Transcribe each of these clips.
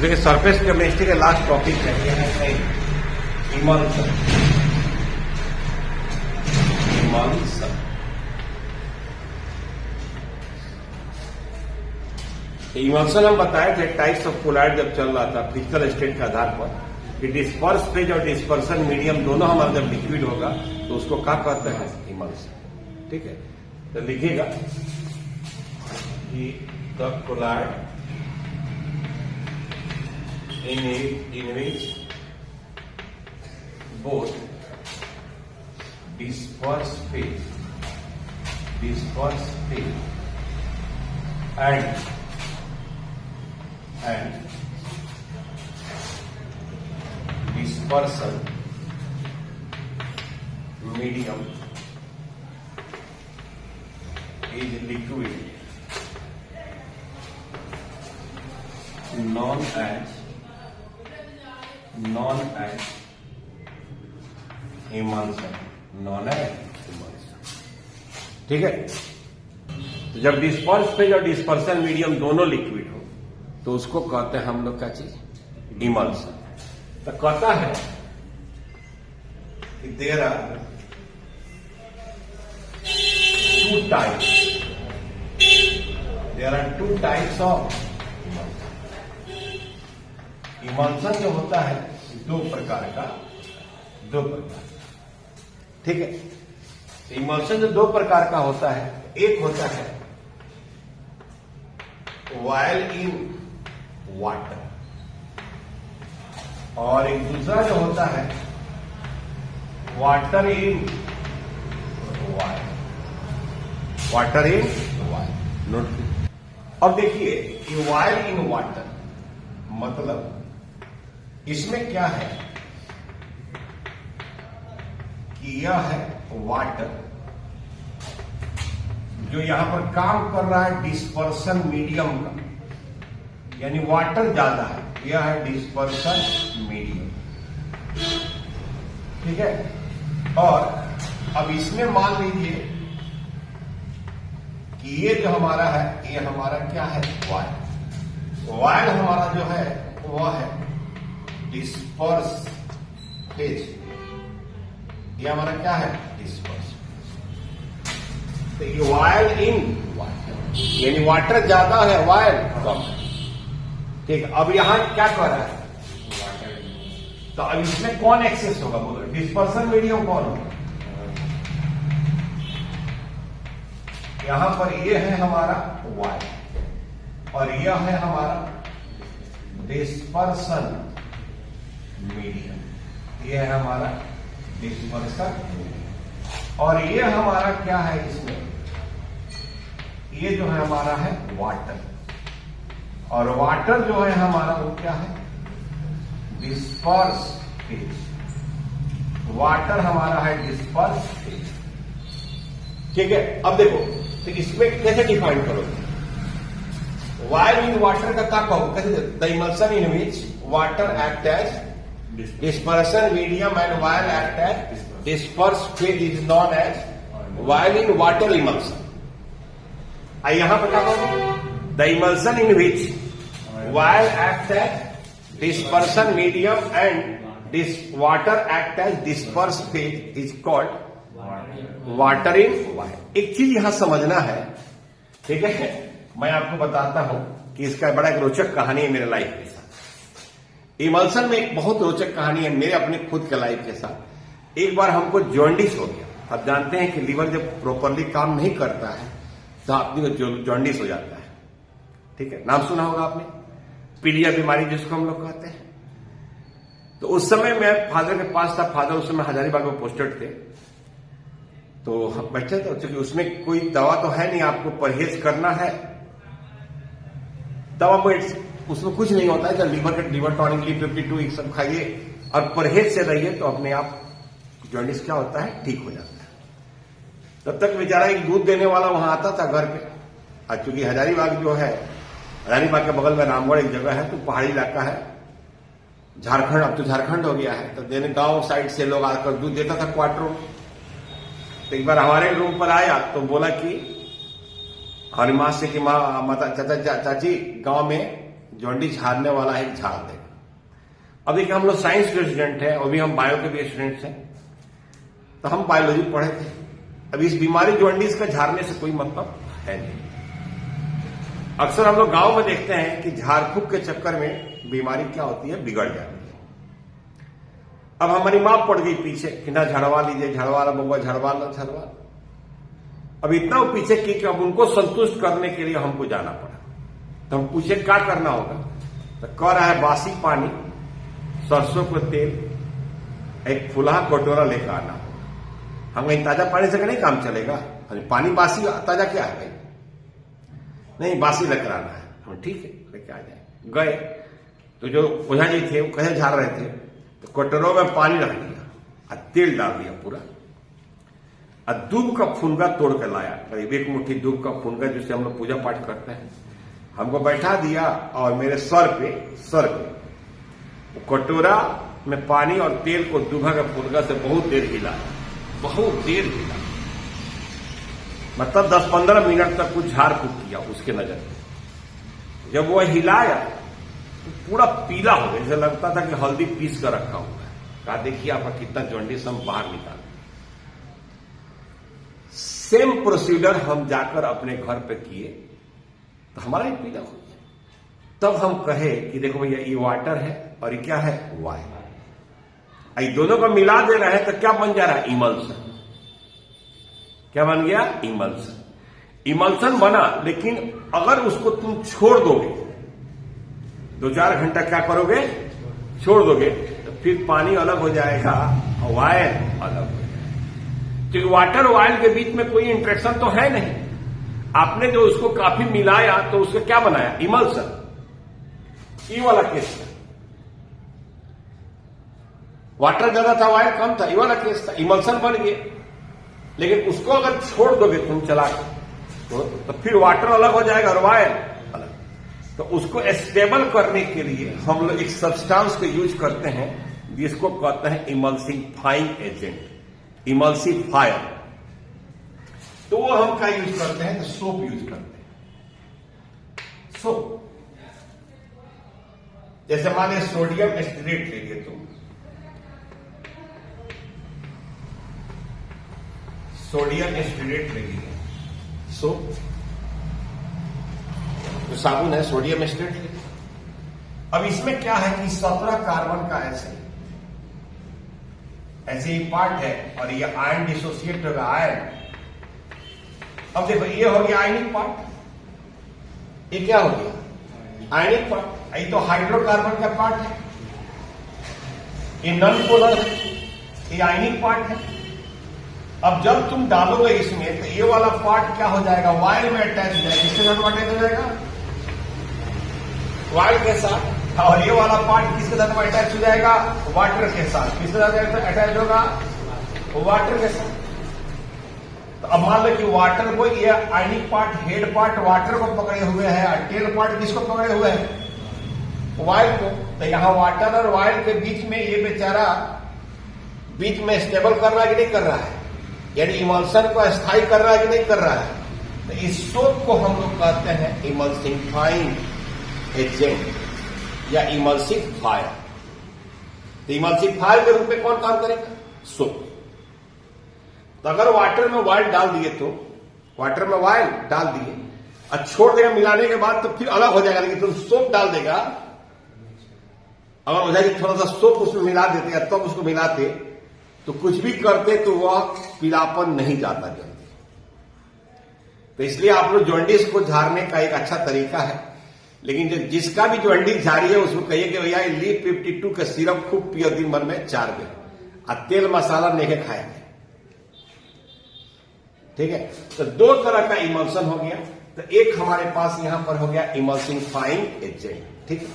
देखिए surface chemistry का last topic है इमल्सन। इमल्सन हम बताए थे टाइप्स ऑफ कोलाइड जब चल रहा था फिजिकल स्टेट के आधार पर कि डिस्पर्स फेज और डिस्पर्सन मीडियम दोनों हमारा जब लिक्विड होगा तो उसको क्या कहते हैं इमल्सन। ठीक है, तो लिखिएगा कि the colloid in which both disperse phase and dispersion medium is liquid known as emulsion। ठीक है, तो जब डिस्पर्स फेज और डिस्पर्सन मीडियम दोनों लिक्विड हो तो उसको कहते हैं हम लोग क्या चीज इमल्सन। तो कहता है कि there are two types of emulsion जो होता है दो प्रकार। ठीक है, इमल्सन जो दो प्रकार का होता है, एक होता है वाइल इन वाटर और एक दूसरा जो होता है वाटर इन वाइल। नोट। अब देखिए ये वाइल इन वाटर मतलब इसमें क्या है कि यह है वाटर जो यहां पर काम कर रहा है डिस्पर्सन मीडियम का, यानी वाटर ज्यादा है, यह है डिस्पर्सन मीडियम। ठीक है, और अब इसमें मान लीजिए कि ये जो हमारा है ये हमारा क्या है वाइल हमारा जो है वह है डिस्पर्स फेज। ये हमारा क्या है डिस्पर्स। तो ये वाइल इन वाटर यानी वाटर ज्यादा है वाइल कम है। ठीक है, अब यहां क्या कर रहा है तो अब इसमें कौन एक्सेस होगा बोलो, डिस्पर्सन मीडियम कौन होगा। यहां पर ये है हमारा वाइल और यह है हमारा डिस्पर्सन मीडियम। ये है हमारा डिस्पर्सन मीडियम और ये हमारा क्या है इसमें, ये जो है हमारा है वाटर और वाटर जो है हमारा वो क्या है डिस्पर्स फेज। वाटर हमारा है डिस्पर्स फेज। ठीक है, अब देखो तो इसमें कैसे डिफाइन करोगे वाइल इन वाटर का क्या कहो, कैसे the emulsion in which water act as dispersion medium and while act as disperse phase is known as while in water emulsion। यहां पर क्या कहोगे the emulsion in which while act as dispersion medium and this water act as disperse phase is called water in while। एक चीज यहां समझना है, ठीक है, मैं आपको बताता हूं कि इसका बड़ा एक रोचक कहानी है मेरे लाइफ के साथ। इमल्सन में एक बहुत रोचक कहानी है मेरे अपने खुद के लाइफ के साथ। एक बार हमको जॉन्डिस हो गया। आप जानते हैं कि लीवर जब प्रॉपरली काम नहीं करता है तो आदमी को जॉन्डिस हो जाता है। ठीक है, नाम सुना होगा आपने, पीलिया बीमारी जिसको हम लोग कहते हैं। तो उस समय मैं फादर के पास था। फादर उस समय हजारीबाग में पोस्टेड थे। तो हम बैठे थे, क्योंकि उसमें कोई दवा तो है नहीं, आपको परहेज करना है। दवा में उसमें कुछ नहीं होता है, जब लीवर टॉनिक Li52 एक सब खाइए और परहेज से रहिए तो अपने आप जॉन्डिस क्या होता है ठीक हो जाता है। तब तक बेचारा एक दूध देने वाला वहां आता था घर पे। और चूंकि हजारीबाग जो है, हजारीबाग के बगल में रामगढ़ एक जगह है, तो पहाड़ी इलाका है, झारखंड, अब तो झारखंड हो गया है। तो देने गांव साइड से लोग आकर दूध देता था क्वार्टरों। तो एक बार हमारे रूम पर आया तो बोला कि हमारी माँ से कि माता चाची गांव में जॉन्डिस हारने वाला है, झाड़ देगा। अब देखिए हम लोग साइंस के स्टूडेंट हैं और भी हम बायो के भी स्टूडेंट्स हैं, तो हम बायोलॉजी पढ़े थे। अब इस बीमारी जॉन्डिस का झाड़ने से कोई मतलब है नहीं। अक्सर हम लोग गांव में देखते हैं कि झाड़ फूक के चक्कर में बीमारी क्या होती है, बिगड़ जाती है। अब हमारी मां पड़ गई पीछे कि ना झड़वा लीजिए, झड़वा ला बउआ, झड़वा ला, झड़वा। अब इतना वो पीछे की कि अब उनको संतुष्ट करने के लिए हमको जाना पड़ा। तो हम पूछे क्या करना होगा, तो कह रहा है बासी पानी, सरसों को तेल, एक फुलहा कटोरा लेकर आना होगा। हम कहीं ताजा पानी से नहीं काम चलेगा, पानी बासी ताजा क्या है भाई, नहीं बासी लेकर आना है। हम ठीक है लेके आ जाए। गए तो जो ओझा जी थे वो कहे झाड़ रहे थे, तो कटोरों में पानी रख दिया और तेल डाल दिया पूरा, और दूब का फुनगा तोड़ कर लाया, करीब 1 मुट्ठी दूब का फुनगा जिससे हम लोग पूजा पाठ करते हैं, हमको बैठा दिया और मेरे सर पे कटोरा में पानी और तेल को दूबा का फुनगा से बहुत देर हिलाया, बहुत देर हिला, मतलब 10-15 मिनट तक कुछ झाड़ फूक किया उसके नजर में। जब वो हिलाया तो पूरा पीला हो गया, जैसे लगता था कि हल्दी पीस कर रखा हुआ है। कहा देखिए आपका कितना जॉन्डिस हम बाहर निकाल। सेम प्रोसीजर हम जाकर अपने घर पे किए तो हमारा ही पीला हो गया। तब हम कहे कि देखो भैया ये वाटर है और ये क्या है, वाइन। ये दोनों को मिला दे रहे हैं तो क्या बन जा रहा है, इमल्सन। क्या बन गया, इमल्सन। इमल्सन बना, लेकिन अगर उसको तुम छोड़ दोगे 2-4 घंटा, क्या करोगे, छोड़ दोगे, तो फिर पानी अलग हो जाएगा और वाइन अलग हो जाएगा। क्योंकि वाटर और वाइन के बीच में कोई इंट्रैक्शन तो है नहीं। आपने जो उसको काफी मिलाया तो उसको क्या बनाया, इमल्सन। ये वाला केस था, वाटर ज्यादा था, वाइन कम था, ये वाला केस था, इमल्सन बन गया। लेकिन उसको अगर छोड़ दोगे तुम चला तो फिर वाटर अलग हो जाएगा और वाइन अलग। तो उसको स्टेबल करने के लिए हम लोग एक सब्सटेंस को यूज करते हैं जिसको कहते हैं इमल्सिफाइंग एजेंट, इमल्सिफायर। तो वो हम क्या यूज करते हैं, तो सोप यूज करते हैं। सोप जैसे मान लीजिए सोडियम एस्टेरेट ले लिए तुम, सोडियम एस्टेरेट ले लिए, सोप जो साबुन है सोडियम एस्टेरेट ले। अब इसमें क्या है कि 17 कार्बन का ऐसे ही पार्ट है और ये आयन डिसोसिएट होगा, आयन। अब देखो ये हो गया आयनिक पार्ट, ये क्या हो गया, आयनिक पार्ट। ये तो हाइड्रोकार्बन का पार्ट है, ये नॉन पोलर है, ये आयनिक पार्ट है। अब जब तुम डालोगे इसमें तो ये वाला पार्ट क्या हो जाएगा, वायर में अटैच हो जाएगा। किसके साथ अटैच हो जाएगा, वायर के साथ। और ये वाला पार्ट किसके साथ अटैच हो जाएगा, वाटर के साथ। किसके साथ अटैच होगा, वाटर के साथ। तो अब मान लो कि वाटर को, ये आयनिक पार्ट, हेड पार्ट वाटर को पकड़े हुए है और टेल पार्ट किसको पकड़े हुए है, वायर को। तो यहां वाटर और वायर के बीच में ये बेचारा बीच में स्टेबल कर रहा है कि नहीं कर रहा है, यानी इमल्सन को स्थायी कर रहा है कि नहीं कर रहा है। तो इस सोप को हम लोग कहते हैं इमल्सिफाइंग एजेंट या इमल्सिफायर। तो इमल्सिफायर के रूप में कौन काम करेगा, सोप। तो अगर वाटर में वाइल डाल दिए तो वाटर में वाइल डाल दिए और छोड़ देगा मिलाने के बाद तो फिर अलग हो जाएगा। लेकिन तुम सोप डाल देगा, अगर हो जाएगी थोड़ा सा सोप उसमें मिला देते या तब उसको मिलाते तो कुछ भी करते तो वह पीलापन नहीं जाता जल्दी। तो इसलिए आप लोग जॉन्डिस को झाड़ने का एक अच्छा तरीका है। लेकिन जिसका भी जॉन्डिस झाड़ी है उसको कहिए कि भैया लीप 52 का सिरप खूब पियो दिन भर में 4 बेर, और तेल मसाला नहीं खाएंगे, ठीक है। तो 2 तरह का इमल्सन हो गया। तो एक हमारे पास यहां पर हो गया इमल्सिफाइंग एजेंट, ठीक है।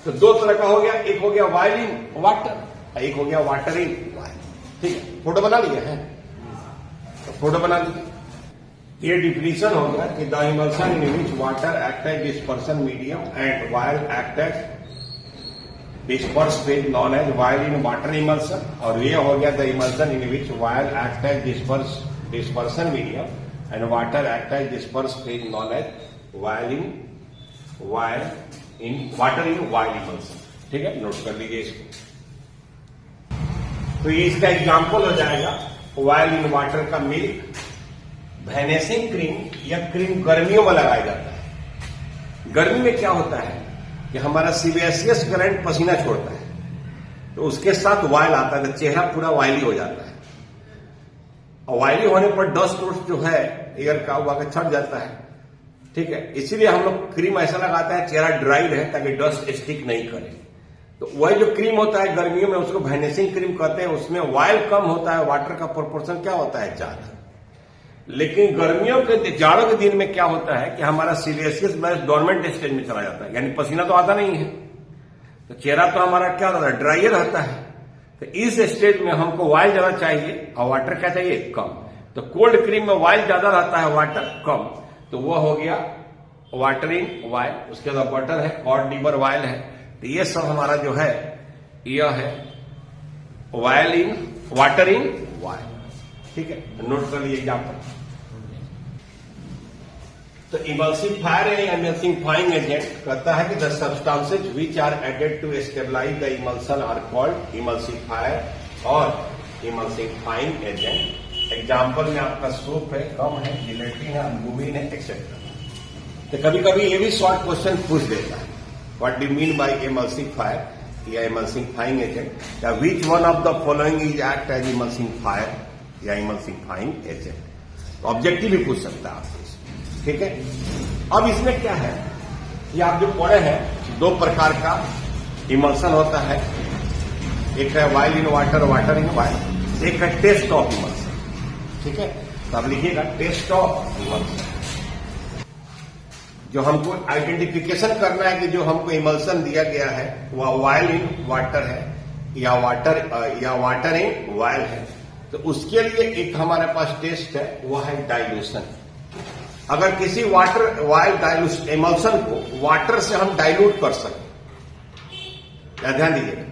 तो 2 तरह का हो गया, एक हो गया वाइल इन वाटर, एक हो गया वाटर इन वाइल, ठीक है। फोटो बना लिया है, तो फोटो बना लीजिए। ये डिफिनीशन हो गया कि the emulsion in which water act as dispersion medium and oil act as disperse phase known as oil in water emulsion. और ये हो गया the emulsion in which oil act as dispersion medium and water act as disperse phase known as wire water in while emulsion. ठीक है, note कर लीजिए इसको। तो ये इसका एग्जाम्पल हो जाएगा वाइल इन वाटर का मिल्क वैनेसिंग क्रीम, या क्रीम गर्मियों में लगाया जाता है। गर्मी में क्या होता है कि हमारा सीबेसियस ग्लैंड पसीना छोड़ता है, तो उसके साथ वाइल आता है, तो चेहरा पूरा वायली हो जाता है। और वायली होने पर डस्ट जो है एयर का वो आकर छट जाता है। ठीक है, इसीलिए हम लोग क्रीम ऐसा लगाते हैं चेहरा ड्राई रहे, ताकि डस्ट स्टिक नहीं करे। तो वही जो क्रीम होता है गर्मियों में उसको वैनेसिंग क्रीम कहते हैं, उसमें वाइल कम होता है, वाटर का प्रोपोर्शन क्या होता है, ज्यादा। लेकिन गर्मियों के जाड़ों के दिन में क्या होता है कि हमारा सीबेसियस ग्लैंड डोरमेंट स्टेज में चला जाता है, यानी पसीना तो आता नहीं है, तो चेहरा तो हमारा क्या रहता है, ड्राई रहता है। तो इस स्टेज में हमको वाइल ज्यादा चाहिए और वाटर क्या चाहिए, कम। तो कोल्ड क्रीम में वाइल ज्यादा रहता है, वाटर कम, तो वो हो गया वाटर इन वाइल। उसके बाद वाटर है, कॉड डीबर वाइल है। तो ये सब हमारा जो है यह है while in water in while. ठीक है, नोट कर लीजिए एग्जाम्पल। तो इमल्सिफायर या इमल्सिफाइंग एजेंट कहता है कि the substances which are added to stabilise the emulsion are called emulsifier और इमल्सिफाइंग एजेंट। एग्जाम्पल में आपका सोप है, गम है, जिलेटिन है, अल्बुमिन है, एक्सेट्रा। तो कभी कभी ये भी शॉर्ट क्वेश्चन पूछ देता है, what do mean by emulsifier या इमल्सिफाइंग एजेंट, या which one of the following is act as emulsifier या इमल्सिफाइंग एजेंट। ऑब्जेक्टिव भी पूछ सकता है आपसे। ठीक है, अब इसमें क्या है, ये आप जो पढ़े हैं, दो प्रकार का इमल्सन होता है, एक है while in water, water in while, एक है टेस्ट ऑफ इमल्सन। ठीक है, तो आप लिखिएगा टेस्ट ऑफ इमल्सन। जो हमको आइडेंटिफिकेशन करना है कि जो हमको इमल्सन दिया गया है वह वाइल इन वाटर है या वाटर इन वाइल है, तो उसके लिए एक हमारे पास टेस्ट है, वह है डाइल्यूशन। अगर किसी वाटर वाइल डाइल्यूशन इमल्सन को वाटर से हम डाइल्यूट कर सकें, या ध्यान दीजिएगा,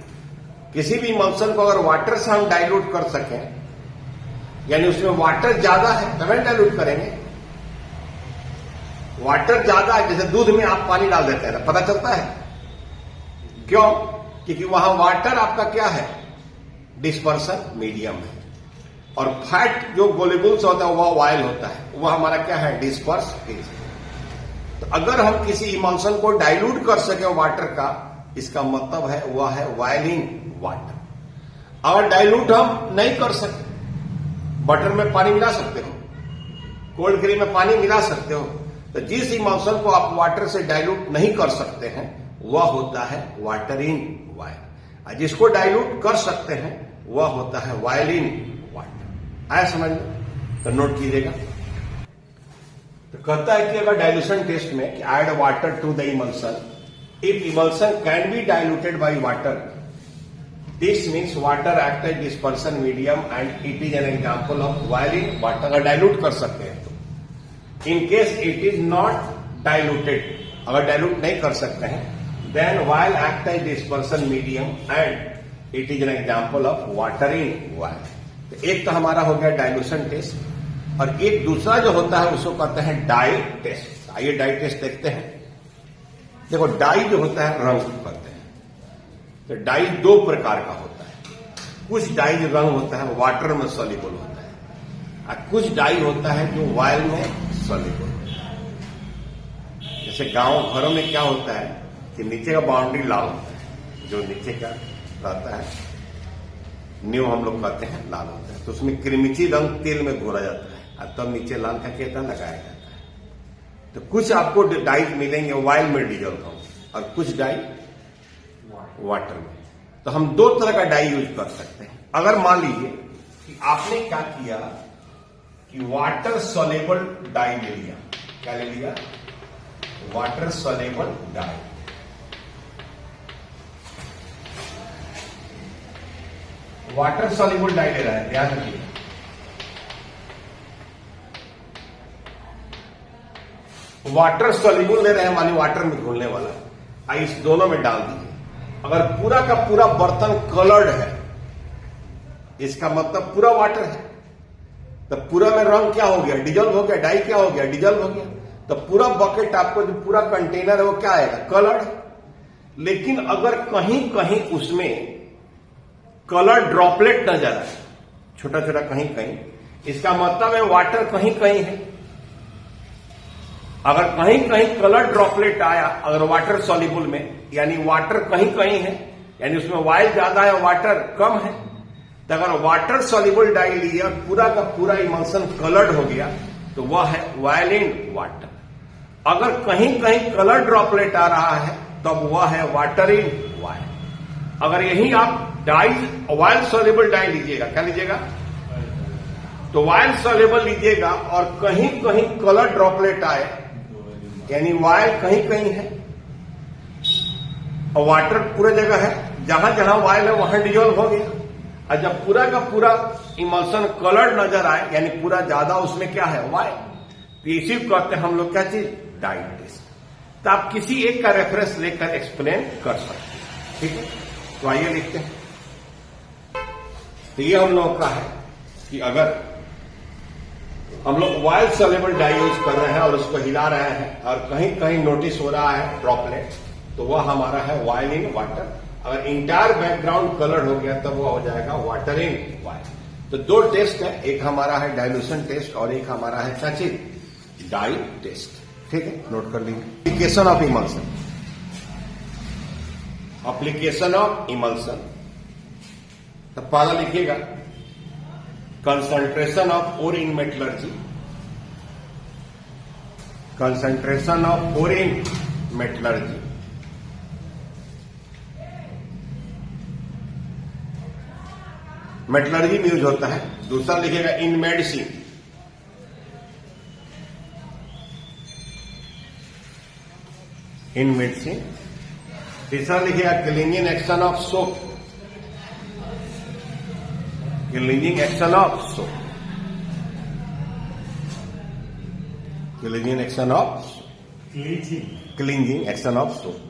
किसी भी इमल्सन को अगर वाटर से हम डाइल्यूट कर सकें, यानी उसमें वाटर ज्यादा है तभी डाइल्यूट करेंगे। वाटर ज्यादा है, जैसे दूध में आप पानी डाल देते हैं, पता चलता है क्यों, क्योंकि वहां वाटर आपका क्या है, डिस्पर्सन मीडियम है, और फैट जो गोलेबुल्स होता है वह वाइल होता है, वह हमारा क्या है, डिस्पर्स फेज। तो अगर हम किसी इमल्सन को डाइल्यूट कर सके वाटर का, इसका मतलब है वह है वाइल इन वाटर। अगर डाइल्यूट हम नहीं कर सके, बटर में पानी मिला सकते हो, कोल्ड क्रीम में पानी मिला सकते हो, तो जिस इमल्सन को आप वाटर से डाइल्यूट नहीं कर सकते हैं वह होता है वाटर इन वाइल, जिसको डाइल्यूट कर सकते हैं वह होता है वाइल इन वाटर। आया समझ में? तो नोट कीजिएगा। तो कहता है कि अगर डाइल्यूशन टेस्ट में कि add water to the emulsion, if emulsion can be diluted by water, this means water act as dispersion medium and it is an example of oil in water. अगर dilute कर सकते हैं तो, in case it is not diluted, अगर dilute नहीं कर सकते हैं, then oil act as dispersion medium and it is an example of water in oil. तो एक तो हमारा हो गया डाइल्यूशन टेस्ट, और एक दूसरा जो होता है उसको कहते हैं डाई टेस्ट। आइए डाई टेस्ट देखते हैं। देखो, डाई जो होता है रंग कहते हैं, तो डाई दो प्रकार का होता है। कुछ डाई जो रंग होता है वाटर में सॉल्युबल होता है, और कुछ डाई होता है जो वाइल में सॉल्युबल होता है। जैसे गांव घरों में क्या होता है कि नीचे का बाउंड्री लाल होता है, जो नीचे का रहता है न्यू हम लोग कहते हैं लाल होता है, तो उसमें क्रिमिची रंग तेल में घोरा जाता है और तब नीचे लाल का केता लगाया जाता है। तो कुछ आपको डाई मिलेंगे वाइल में डीजल का, और कुछ डाई वाटर में। तो हम दो तरह का डाई यूज कर सकते हैं। अगर मान लीजिए कि आपने क्या किया कि वाटर सॉल्युबल डाई ले लिया, क्या ले लिया, water soluble dye. Water soluble dye ले रहा है, ध्यान रखिए। वाटर सॉल्युबल ले रहे हैं, मानी वाटर में घुलने वाला, इस दोनों में डाल दीजिए। अगर पूरा का पूरा बर्तन कलर्ड है, इसका मतलब पूरा वाटर है, तो पूरा में रंग क्या हो गया, डिजल्व हो गया, डाई क्या हो गया, डिजल्व हो गया। तो पूरा बकेट आपको जो पूरा कंटेनर है वो क्या आएगा, कलर्ड। लेकिन अगर कहीं कहीं उसमें कलर ड्रॉपलेट नजर आए, छोटा छोटा कहीं कहीं, इसका मतलब है वाटर कहीं कहीं है। अगर कहीं कहीं कलर ड्रॉपलेट आया अगर वाटर सॉल्युबल में, यानी वाटर कहीं कहीं है, यानी उसमें वाइल ज्यादा है वाटर कम है, तो अगर वाटर सॉल्युबल डाई लिया पूरा का पूरा इमल्सन कलर्ड हो गया तो वह है वाइल इन वाटर। अगर कहीं कहीं कलर ड्रॉपलेट आ रहा है तब वह है वाटर इन वाइल। अगर यही आप डाई वाइल सॉल्युबल डाई लीजिएगा, क्या लीजिएगा, तो वाइल सॉल्युबल लीजिएगा और कहीं कहीं कलर ड्रॉपलेट आए, यानी वाइल कहीं कहीं है और वाटर पूरा जगह है, जहां जहां वाइल है वहां डिजोल्व हो गया। और जब पूरा का पूरा इमल्सन कलर्ड नजर आए, यानी पूरा ज्यादा उसमें क्या है, वाइल, तो इसी को कहते हैं हम लोग क्या चीज, डाई टेस्ट। तो आप किसी एक का रेफरेंस लेकर एक्सप्लेन कर सकते हैं, ठीक है। तो आइए लिखते हैं। तो ये हम लोग का है कि अगर हम लोग वाइल सॉल्युबल डाई यूज कर रहे हैं और उसको हिला रहे हैं और कहीं कहीं नोटिस हो रहा है ड्रॉपलेट, तो वह हमारा है वाइल इन वाटर। अगर इंटायर बैकग्राउंड कलर हो गया तब वह हो जाएगा वाटर इन वाइल। तो दो टेस्ट है, एक हमारा है डाइल्यूशन टेस्ट और एक हमारा है क्या चीज, डाई टेस्ट, ठीक है, नोट कर लीजिए। Application of emulsion, application of emulsion, तो पहला लिखिएगा concentration of ore in metallurgy, concentration of ore in metallurgy, metallurgy में यूज होता है। दूसरा लिखिएगा इन मेडिसिन, इन मेडिसिन। तीसरा लिखिएगा cleaning action of soap, cleaning action of soap, cleaning action of cleaning action of soap.